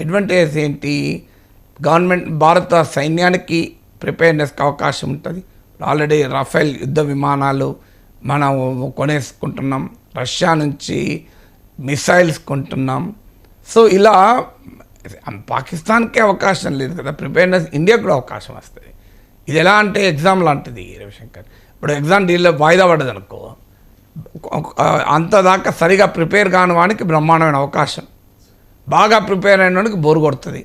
Advantage ఏంటి? Government భారత సైన్యానికి ప్రిపేర్నెస్కి అవకాశం ఉంటుంది. ఆల్రెడీ రఫేల్ యుద్ధ విమానాలు మనం కొనేసుకుంటున్నాం, రష్యా నుంచి మిసైల్స్ కొంటున్నాం. సో ఇలా పాకిస్తాన్కే అవకాశం లేదు కదా, ప్రిపేర్నెస్ ఇండియాకు కూడా అవకాశం వస్తుంది. ఇది ఎలా అంటే ఎగ్జామ్ లాంటిది రవిశంకర్. ఇప్పుడు ఎగ్జామ్ డీల్లో వాయిదా పడ్డది అనుకో, అంతదాకా సరిగా ప్రిపేర్ కాని వానికి బ్రహ్మాండమైన అవకాశం, బాగా ప్రిపేర్ అయిన వాడికి బోరు కొడుతుంది.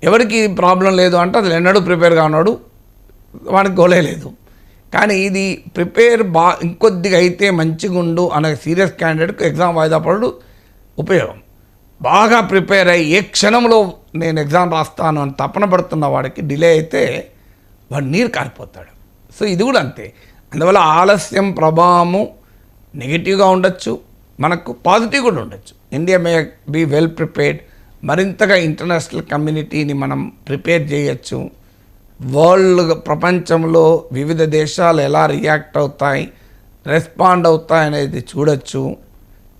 ఎవరికి ప్రాబ్లం లేదు అంటే అది ఎన్నడూ ప్రిపేర్ కానివాడు వానికి గోలే లేదు. కానీ ఇది ప్రిపేర్ ఇంకొద్దిగా అయితే మంచిగా ఉండు అనే సీరియస్ క్యాండిడేట్కి ఎగ్జామ్ వాయిదా పడు ఉపయోగం. బాగా ప్రిపేర్ అయ్యి ఏ క్షణంలో నేను ఎగ్జామ్ రాస్తాను అని తపన పడుతున్న వాడికి డిలే అయితే వాడు నీరు కారిపోతాడు. సో ఇది కూడా అంతే. అందువల్ల ఆలస్యం ప్రభావము నెగిటివ్గా ఉండొచ్చు, మనకు పాజిటివ్ కూడా ఉండొచ్చు. India may be well prepared, మరింతగా ఇంటర్నేషనల్ కమ్యూనిటీని మనం ప్రిపేర్ చేయొచ్చు. వరల్డ్ ప్రపంచంలో వివిధ దేశాలు ఎలా రియాక్ట్ అవుతాయి, రెస్పాండ్ అవుతాయి అనేది చూడొచ్చు.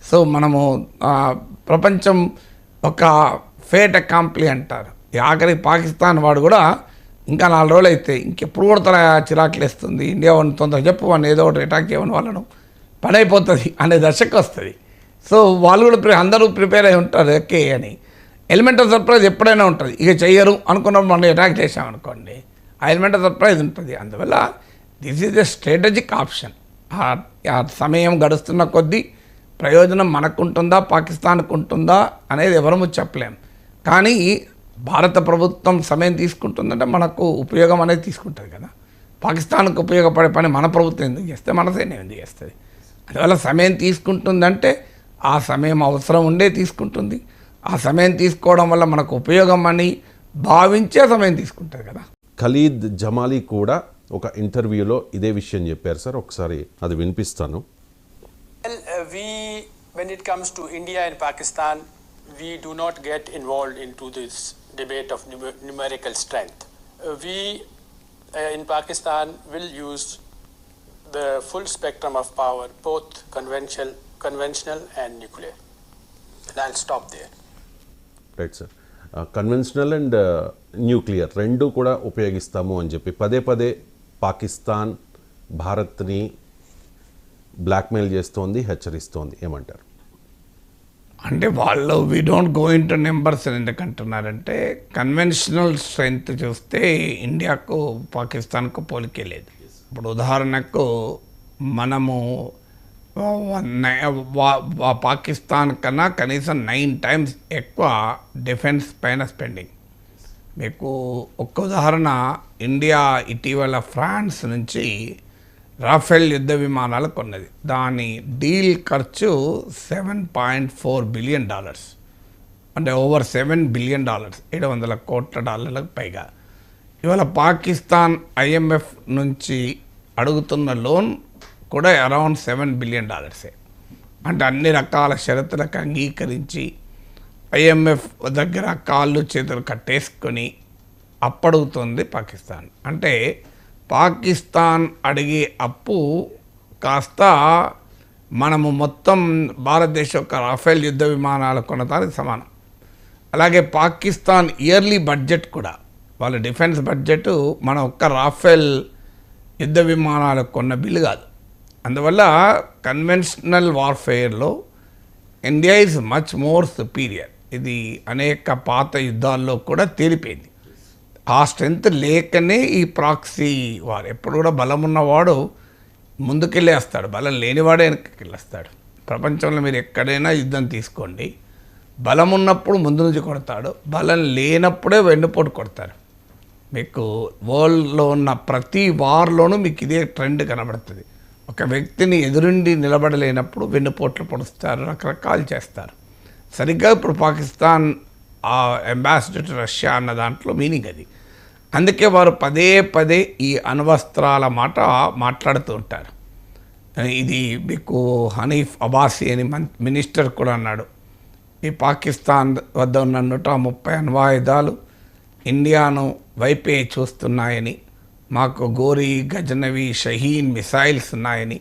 సో మనము ప్రపంచం ఒక ఫేట్ అకాంప్లీ అంటారు. ఆఖరి పాకిస్తాన్ వాడు కూడా ఇంకా 4 రోజులు అయితే ఇంకెప్పుడు కొడతారా చిరాకులు వేస్తుంది, ఇండియా వాడిని తొందరగా చెప్పు అని ఏదో ఒకటి అటాక్ చేయమని వాళ్ళను పని అయిపోతుంది అనే దశకు వస్తుంది. సో వాళ్ళు కూడా అందరూ ప్రిపేర్ అయి ఉంటారు ఓకే అని. ఎలిమెంట్ ఆఫ్ సర్ప్రైజ్ ఎప్పుడైనా ఉంటుంది. ఇక చెయ్యరు అనుకున్నప్పుడు మనం అటాక్ చేసామనుకోండి, ఆ ఎలిమెంట్ ఆఫ్ సర్ప్రైజ్ ఉంటుంది. అందువల్ల this is a strategic option. ఆ సమయం గడుస్తున్న కొద్దీ ప్రయోజనం మనకుంటుందా పాకిస్తాన్కు ఉంటుందా అనేది ఎవరము చెప్పలేం. కానీ భారత ప్రభుత్వం సమయం తీసుకుంటుందంటే మనకు ఉపయోగం అనేది తీసుకుంటుంది కదా. పాకిస్తాన్కు ఉపయోగపడే పని మన ప్రభుత్వం ఎందుకు చేస్తే, మన సైన్యం ఎందుకు చేస్తుంది? అందువల్ల సమయం తీసుకుంటుందంటే ఆ సమయం అవసరం ఉండే తీసుకుంటుంది. ఆ సమయం తీసుకోవడం వల్ల మనకు ఉపయోగం అని భావించే సమయం తీసుకుంటుంది కదా. ఖలీద్ జమాలీ కూడా ఒక ఇంటర్వ్యూలో ఇదే విషయం చెప్పారు సార్, ఒకసారి అది వినిపిస్తాను. When it comes to India and Pakistan, we do not get involved into this debate of numerical strength. We in Pakistan will use the full spectrum of power, both conventional and nuclear. And I'll stop there. Right sir. Conventional and nuclear రెండు కూడా ఉపయోగిస్తాము అని చెప్పి పదే Pakistan భారత్ని blackmail చేస్తోంది, హెచ్చరిస్తోంది. ఏమంటారు? అంటే వాళ్ళు we don't go into numbers ఎందుకంటున్నారంటే కన్వెన్షనల్ స్ట్రెంగ్త్ చూస్తే ఇండియాకు పాకిస్తాన్కు పోలికే లేదు. ఇప్పుడు ఉదాహరణకు మనము పాకిస్తాన్ కన్నా కనీసం 9 times ఎక్కువ డిఫెన్స్ పైన స్పెండింగ్. మీకు ఒక్క ఉదాహరణ, ఇండియా ఇటీవల ఫ్రాన్స్ నుంచి రాఫెల్ యుద్ధ విమానాలు కొన్నది. దాని డీల్ ఖర్చు $7.4 billion, అంటే ఓవర్ $7 billion, $700 కోట్ల పైగా. ఇవాళ పాకిస్తాన్ IMF నుంచి అడుగుతున్న లోన్ కూడా అరౌండ్ $7 billion. అంటే అన్ని రకాల షరతులకు అంగీకరించి IMF దగ్గర కాళ్ళు చేతులు కట్టేసుకొని అప్పడుగుతుంది పాకిస్తాన్. అంటే పాకిస్తాన్ అడిగే అప్పు కాస్త మనము మొత్తం భారతదేశం యొక్క రాఫెల్ యుద్ధ విమానాలు కొనడానికి సమానం. అలాగే పాకిస్తాన్ ఇయర్లీ బడ్జెట్ కూడా, వాళ్ళ డిఫెన్స్ బడ్జెట్ మన ఒక్క రాఫెల్ యుద్ధ విమానాలు కొన్న బిల్లు కాదు. అందువల్ల కన్వెన్షనల్ వార్ఫేర్లో India is much more superior. ఇది అనేక పాత యుద్ధాల్లో కూడా తేలిపోయింది. ఆ స్ట్రెంగ్త్ లేకనే ఈ ప్రాక్సీ వారు. ఎప్పుడు కూడా బలం ఉన్నవాడు ముందుకెళ్ళేస్తాడు, బలం లేనివాడే వెనక్కి. ప్రపంచంలో మీరు ఎక్కడైనా యుద్ధం తీసుకోండి, బలం ఉన్నప్పుడు ముందు నుంచి కొడతాడు, బలం లేనప్పుడే వెన్నుపోటు కొడతారు. మీకు వరల్డ్లో ఉన్న ప్రతి వార్లోనూ మీకు ఇదే ట్రెండ్ కనబడుతుంది. ఒక వ్యక్తిని ఎదురుండి నిలబడలేనప్పుడు వెన్నుపోట్లు పొడుస్తారు, రకరకాలు చేస్తారు. సరిగ్గా ఇప్పుడు పాకిస్తాన్ అంబాసిడర్ టు రష్యా అన్న దాంట్లో మీనింగ్ అది. అందుకే వారు పదే ఈ అణ్వస్త్రాల మాట మాట్లాడుతూ ఉంటారు. ఇది మీకు హనీఫ్ అబాసి అని మినిస్టర్ కూడా అన్నాడు, ఈ పాకిస్తాన్ వద్ద ఉన్న 130 అణ్వాయుధాలు ఇండియాను వైపే చూస్తున్నాయని, మాకు గోరీ, గజనవి, షహీన్ మిసైల్స్ ఉన్నాయని,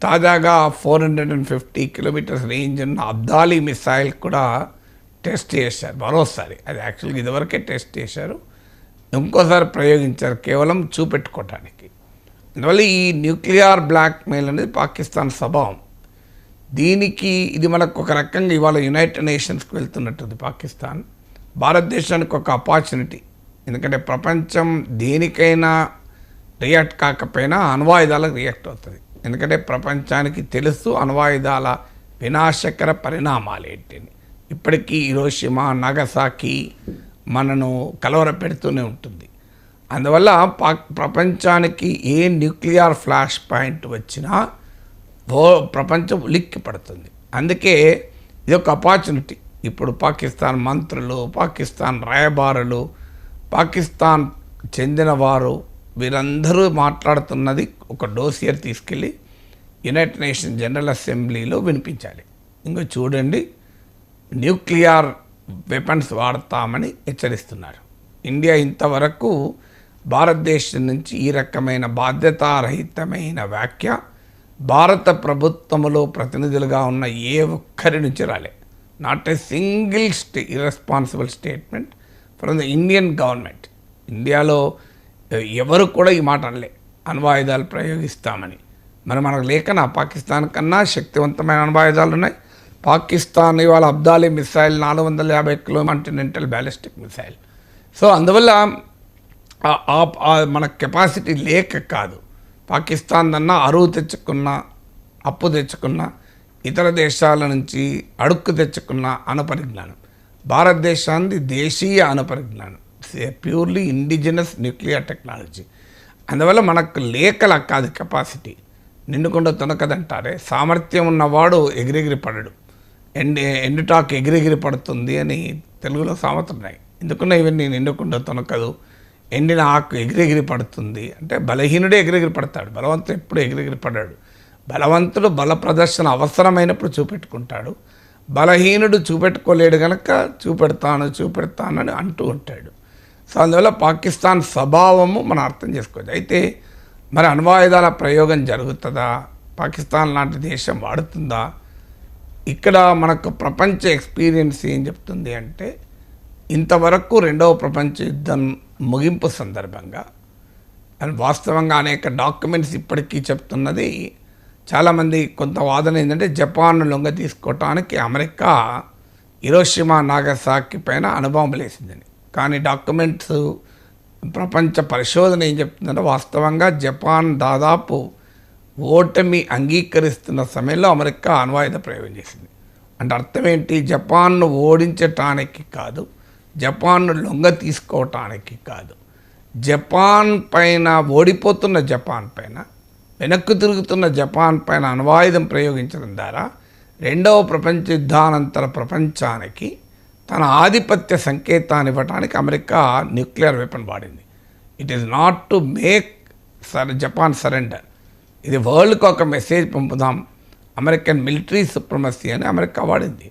తాజాగా 450 kilometers రేంజ్ ఉన్న అబ్దాలీ మిసైల్ కూడా టెస్ట్ చేశారు మరోసారి. అది యాక్చువల్గా ఇదివరకే టెస్ట్ చేశారు, ఇంకోసారి ప్రయోగించారు కేవలం చూపెట్టుకోవటానికి. అందువల్ల ఈ న్యూక్లియర్ బ్లాక్మెయిల్ అనేది పాకిస్తాన్ స్వభావం. దీనికి ఇది మనకు ఒక రకంగా ఇవాళ యునైటెడ్ నేషన్స్కి వెళ్తున్నట్టుంది పాకిస్తాన్. భారతదేశానికి ఒక ఆపర్చునిటీ, ఎందుకంటే ప్రపంచం దేనికైనా రియాక్ట్ కాకపోయినా అణ్వాయుధాలకు రియాక్ట్ అవుతుంది. ఎందుకంటే ప్రపంచానికి తెలుసు అణ్వాయుధాల వినాశకర పరిణామాలు ఏంటిని. ఇప్పటికీ హిరోషిమా, నాగసాకి మనను కలవరపెడుతూనే ఉంటుంది. అందువల్ల ప్రపంచానికి ఏ న్యూక్లియర్ ఫ్లాష్ పాయింట్ వచ్చినా ప్రపంచం ఉలిక్కి పడుతుంది. అందుకే ఇది ఒక ఆపర్చునిటీ. ఇప్పుడు పాకిస్తాన్ మంత్రులు, పాకిస్తాన్ రాయబారులు, పాకిస్తాన్ చెందిన వారు వీరందరూ మాట్లాడుతున్నది ఒక డోసియర్ తీసుకెళ్ళి యునైటెడ్ నేషన్ జనరల్ అసెంబ్లీలో వినిపించాలి. ఇంకో చూడండి, న్యూక్లియర్ వెపన్స్ వాడతామని హెచ్చరిస్తున్నారు. ఇండియా ఇంతవరకు భారతదేశం నుంచి ఈ రకమైన బాధ్యతారహితమైన వ్యాఖ్య భారత ప్రభుత్వంలో ప్రతినిధులుగా ఉన్న ఏ ఒక్కరి నుంచి రాలే. Not a single irresponsible statement from the Indian government. ఇండియాలో ఎవరు కూడా ఈ మాట అనలే అణ్వాయుధాలు ప్రయోగిస్తామని. మరి మనకు లేకనా పాకిస్తాన్ కన్నా శక్తివంతమైన అణ్వాయుధాలు ఉన్నాయి. పాకిస్తాన్ ఇవాళ అబ్దాలీ మిసైల్ 450 కిలోమీటర్ల బ్యాలిస్టిక్ మిసైల్. సో అందువల్ల మన కెపాసిటీ లేక కాదు, పాకిస్తాన్ అన్నా అరువు తెచ్చుకున్న, అప్పు తెచ్చుకున్న, ఇతర దేశాల నుంచి అడుక్కు తెచ్చుకున్న అణుపరిజ్ఞానం. భారతదేశానికి దేశీయ అణుపరిజ్ఞానం, ప్యూర్లీ ఇండిజినస్ న్యూక్లియర్ టెక్నాలజీ. అందువల్ల మనకు లేకలా కాదు కెపాసిటీ. నిండుకుండా తొనకదంటారే, సామర్థ్యం ఉన్నవాడు ఎగిరెగిరి పడడు. ఎండుటాకు ఎగిరెగిరి పడుతుంది అని తెలుగులో సామెతలు ఉన్నాయి. ఎందుకున్నా ఇవన్నీ నిండుకుండా తొనకదు, ఎండిన ఆకు ఎగిరెగిరి పడుతుంది అంటే బలహీనుడే ఎగిరెగిరి పడతాడు, బలవంతుడు ఎప్పుడు ఎగిరెగిరి పడ్డాడు. బలవంతుడు బల ప్రదర్శన అవసరమైనప్పుడు చూపెట్టుకుంటాడు, బలహీనుడు చూపెట్టుకోలేడు కనుక చూపెడతానని అంటూ ఉంటాడు. సో అందువల్ల పాకిస్తాన్ స్వభావము మనం అర్థం చేసుకోవచ్చు. అయితే మరి అణ్వాయుధాల ప్రయోగం జరుగుతుందా, పాకిస్తాన్ లాంటి దేశం వాడుతుందా? ఇక్కడ మనకు ప్రపంచ ఎక్స్పీరియన్స్ ఏం చెప్తుంది అంటే, ఇంతవరకు రెండవ ప్రపంచ యుద్ధం ముగింపు సందర్భంగా అండ్ వాస్తవంగా అనేక డాక్యుమెంట్స్ ఇప్పటికీ చెప్తున్నది, చాలామంది కొంత వాదన ఏంటంటే జపాన్ లొంగ తీసుకోవటానికి అమెరికా హిరోషిమా నాగసాకి పైన అణుబాంబులు వేసిందని. కానీ డాక్యుమెంట్స్, ప్రపంచ పరిశోధన ఏం చెప్తుందంటే వాస్తవంగా జపాన్ దాదాపు ఓటమి అంగీకరిస్తున్న సమయంలో అమెరికా అణ్వాయుధ ప్రయోగం చేసింది. అంటే అర్థం ఏంటి, జపాన్ను ఓడించటానికి కాదు, జపాన్ను లొంగ తీసుకోవటానికి కాదు, జపాన్ పైన, ఓడిపోతున్న జపాన్ పైన, వెనక్కు తిరుగుతున్న జపాన్ పైన అణ్వాయుధం ప్రయోగించడం ద్వారా రెండవ ప్రపంచ యుద్ధానంతర ప్రపంచానికి తన ఆధిపత్య సంకేతాన్ని ఇవ్వడానికి అమెరికా న్యూక్లియర్ వెపన్ వాడింది. It is not to make Japan surrender, ఇది వరల్డ్కి ఒక మెసేజ్ పంపుదాం, అమెరికన్ మిలిటరీ సుప్రమసీ అని అమెరికా వాడింది.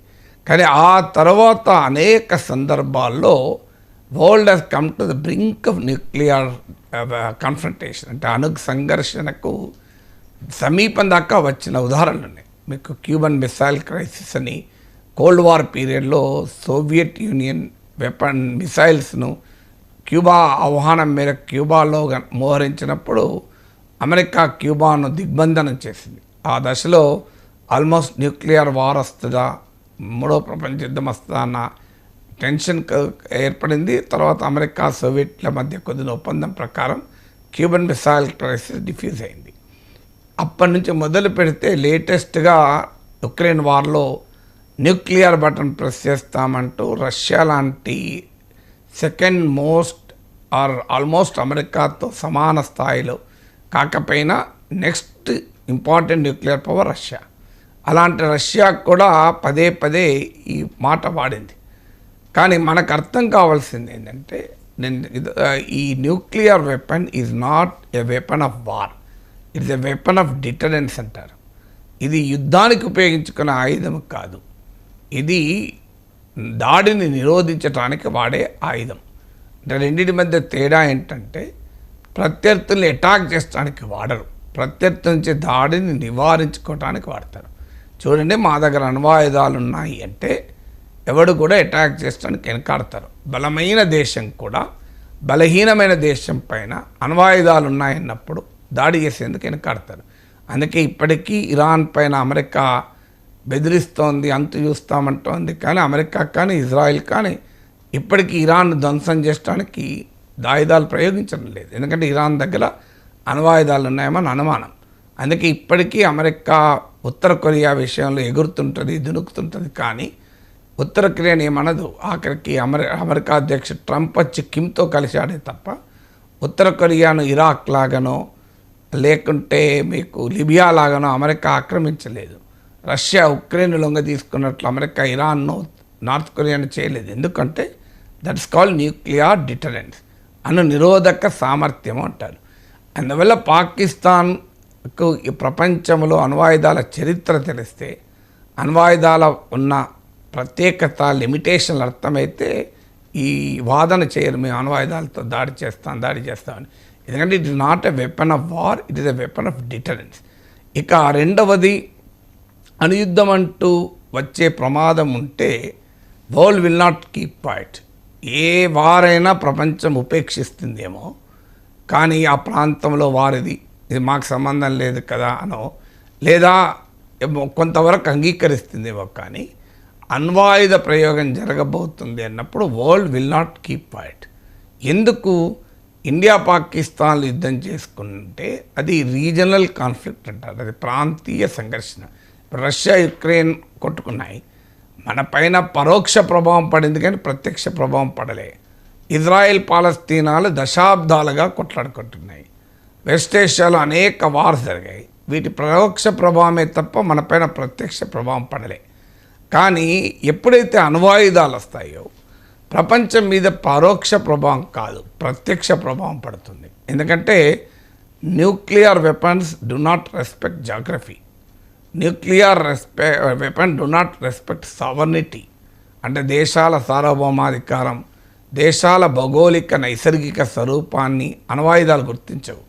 కానీ ఆ తర్వాత అనేక సందర్భాల్లో world has come to the brink of nuclear confrontation, అంటే అణు సంఘర్షణకు సమీపం దాకా వచ్చిన ఉదాహరణలు ఉన్నాయి. మీకు క్యూబన్ మిసైల్ క్రైసిస్ అని, కోల్డ్ వార్ పీరియడ్లో సోవియట్ యూనియన్ వెపన్ మిసైల్స్ను క్యూబా ఆహ్వానం మేరకు క్యూబాలో మోహరించినప్పుడు అమెరికా క్యూబాను దిగ్బంధనం చేసింది. ఆ దశలో ఆల్మోస్ట్ న్యూక్లియర్ వార్ వస్తుందా, మూడో ప్రపంచ యుద్ధం వస్తుందా అన్న టెన్షన్ ఏర్పడింది. తర్వాత అమెరికా సోవియట్ల మధ్య కొద్దిన ఒప్పందం ప్రకారం క్యూబన్ మిసైల్ క్రైసిస్ డిఫ్యూజ్ అయింది. అప్పటి నుంచి మొదలు పెడితే లేటెస్ట్గా ఉక్రెయిన్ వార్లో న్యూక్లియర్ బటన్ ప్రెస్ చేస్తామంటూ రష్యా లాంటి సెకండ్ మోస్ట్ ఆర్ ఆల్మోస్ట్ అమెరికాతో సమాన స్థాయిలో కాకపోయినా next important nuclear power Russia. అలాంటి రష్యా కూడా పదే పదే ఈ మాట వాడింది. కానీ మనకు అర్థం కావాల్సింది ఏంటంటే, ఈ nuclear weapon is not a weapon of war, it's a weapon of deterrence అంటారు. ఇది యుద్ధానికి ఉపయోగించుకునే ఆయుధం కాదు, ఇది దాడిని నిరోధించడానికి వాడే ఆయుధం. అంటే రెండింటి మధ్య తేడా ఏంటంటే, ప్రత్యర్థుల్ని అటాక్ చేయడానికి వాడరు, ప్రత్యర్థి నుంచి దాడిని నివారించుకోవడానికి వాడతారు. చూడండి, మా దగ్గర అణ్వాయుధాలు ఉన్నాయి అంటే ఎవడు కూడా అటాక్ చేయడానికి వెనకాడతారు. బలమైన దేశం కూడా బలహీనమైన దేశం పైన అణ్వాయుధాలు ఉన్నాయన్నప్పుడు దాడి చేసేందుకు వెనకాడతారు. అందుకే ఇప్పటికీ ఇరాన్ పైన అమెరికా బెదిరిస్తోంది, అంతు చూస్తామంటోంది. కానీ అమెరికా కానీ ఇజ్రాయిల్ కానీ ఇప్పటికీ ఇరాన్ ధ్వంసం చేయడానికి ఆయుధాలు ప్రయోగించడం లేదు. ఎందుకంటే ఇరాన్ దగ్గర అణ్వాయుధాలు ఉన్నాయేమని అనుమానం. అందుకే ఇప్పటికీ అమెరికా ఉత్తర కొరియా విషయంలో ఎగురుతుంటుంది, దునుకుతుంటుంది. కానీ ఉత్తర కొరియాని ఏమనదు. ఆఖరికి అమెరికా అధ్యక్షుడు ట్రంప్ వచ్చి కిమ్తో కలిశాడే తప్ప ఉత్తర కొరియాను ఇరాక్ లాగానో లేకుంటే మీకు లిబియా లాగానో అమెరికా ఆక్రమించలేదు. రష్యా ఉక్రెయిన్ లొంగ తీసుకున్నట్లు అమెరికా ఇరాన్ను నార్త్ కొరియాను చేయలేదు. ఎందుకంటే దట్స్ కాల్డ్ న్యూక్లియర్ డిటరెన్స్, నిరోధక సామర్థ్యం అంటారు. అందువల్ల పాకిస్తాన్కు ఈ ప్రపంచంలో అణ్వాయుధాల చరిత్ర తెలిస్తే, అణ్వాయుధాల ఉన్న ప్రత్యేకత లిమిటేషన్లు అర్థమైతే ఈ వాదన చేయరు మేము అణ్వాయుధాలతో దాడి చేస్తామని. ఎందుకంటే it is not a weapon of war, it is a weapon of deterrence. ఇక రెండవది, అణుయుద్ధం అంటూ వచ్చే ప్రమాదం ఉంటే world will not keep quiet. ఏ వారైనా ప్రపంచం ఉపేక్షిస్తుందేమో, కానీ ఆ ప్రాంతంలో వారిది, ఇది మాకు సంబంధం లేదు కదా అనో, లేదా కొంతవరకు అంగీకరిస్తుందేమో. కానీ అణ్వాయుధ ప్రయోగం జరగబోతుంది అన్నప్పుడు world will not keep quiet. ఎందుకు? ఇండియా పాకిస్తాన్లు యుద్ధం చేసుకుంటే అది రీజనల్ కాన్ఫ్లిక్ట్ అంటారు, అది ప్రాంతీయ సంఘర్షణ. రష్యా యుక్రెయిన్ కొట్టుకున్నాయి, మన పైన పరోక్ష ప్రభావం పడింది కానీ ప్రత్యక్ష ప్రభావం పడలే. ఇజ్రాయెల్ పాలస్తీనాలు దశాబ్దాలుగా కొట్లాడుకుంటున్నాయి. వెస్ట్ ఏషియాలో అనేక వార్స్ జరిగాయి. వీటి పరోక్ష ప్రభావమే తప్ప మన పైన ప్రత్యక్ష ప్రభావం పడలే. కానీ ఎప్పుడైతే అణ్వాయుధాలు వస్తాయో ప్రపంచం మీద పరోక్ష ప్రభావం కాదు, ప్రత్యక్ష ప్రభావం పడుతుంది. ఎందుకంటే nuclear weapons do not respect geography, nuclear weapon do not respect sovereignty. అంటే దేశాల సార్వభౌమాధికారం, దేశాల భౌగోళిక నైసర్గిక స్వరూపాన్ని అణ్వాయుధాలు గుర్తించవు.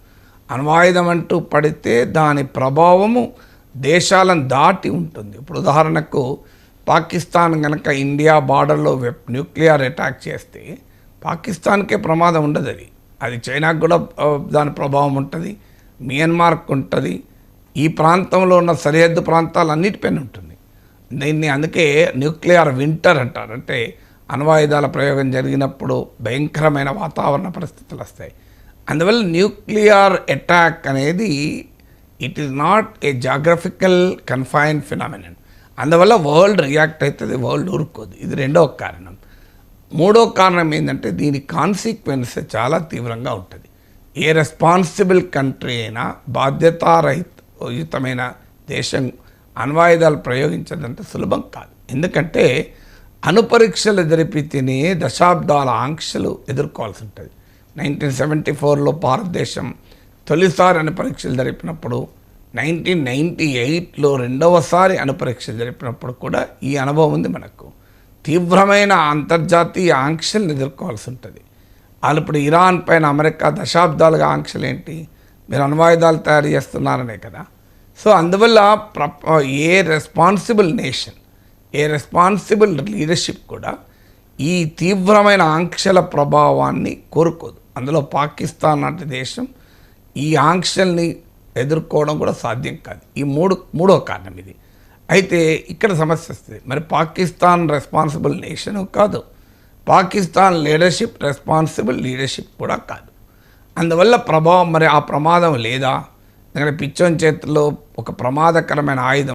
అణ్వాయుధం అంటూ పడితే దాని ప్రభావము దేశాలను దాటి ఉంటుంది. ఇప్పుడు ఉదాహరణకు పాకిస్తాన్ కనుక ఇండియా బార్డర్లో న్యూక్లియర్ అటాక్ చేస్తే పాకిస్తాన్కే ప్రమాదం ఉండదు. అది చైనాకు కూడా దాని ప్రభావం ఉంటుంది, మియన్మార్కు ఉంటుంది, ఈ ప్రాంతంలో ఉన్న సరిహద్దు ప్రాంతాలు అన్నిటిపైన ఉంటుంది. దీన్ని అందుకే న్యూక్లియర్ వింటర్ అంటారు. అంటే అణ్వాయుధాల ప్రయోగం జరిగినప్పుడు భయంకరమైన వాతావరణ పరిస్థితులు వస్తాయి. అందువల్ల న్యూక్లియర్ అటాక్ అనేది it is not a geographical confined phenomenon. అందువల్ల వరల్డ్ రియాక్ట్ అవుతుంది, వరల్డ్ ఊరుకోదు. ఇది రెండవ కారణం. మూడో కారణం ఏంటంటే దీని కాన్సిక్వెన్స్ చాలా తీవ్రంగా ఉంటుంది. ఏ రెస్పాన్సిబుల్ కంట్రీ అయినా, బాధ్యతారహితమైన దేశం అణ్వాయుధాలు ప్రయోగించదంటే సులభం కాదు. ఎందుకంటే అణుపరీక్షలు జరిపితేనే దశాబ్దాల ఆంక్షలు ఎదుర్కోవాల్సి ఉంటుంది. 1974లో భారతదేశం తొలిసారి అణుపరీక్షలు జరిపినప్పుడు, 1998లో రెండవసారి అణుపరీక్షలు జరిపినప్పుడు కూడా ఈ అనుభవం ఉంది మనకు. తీవ్రమైన అంతర్జాతీయ ఆంక్షలను ఎదుర్కోవాల్సి ఉంటుంది. వాళ్ళు ఇప్పుడు ఇరాన్ పైన అమెరికా దశాబ్దాలుగా ఆంక్షలు ఏంటి? మీరు అణ్వాయుధాలు తయారు చేస్తున్నారనే కదా. సో అందువల్ల a responsible nation, a responsible leadership కూడా ఈ తీవ్రమైన ఆంక్షల ప్రభావాన్ని కోరుకోదు. అందులో పాకిస్తాన్ లాంటి దేశం ఈ ఆంక్షల్ని ఎదుర్కోవడం కూడా సాధ్యం కాదు. ఈ మూడో కారణం ఇది. అయితే ఇక్కడ సమస్య వస్తుంది. మరి పాకిస్తాన్ రెస్పాన్సిబుల్ నేషను కాదు, పాకిస్తాన్ లీడర్షిప్ రెస్పాన్సిబుల్ లీడర్షిప్ కూడా కాదు. అందువల్ల ప్రభావం, మరి ఆ ప్రమాదం లేదా? ఎందుకంటే పిచ్చోని చేతిలో ఒక ప్రమాదకరమైన ఆయుధం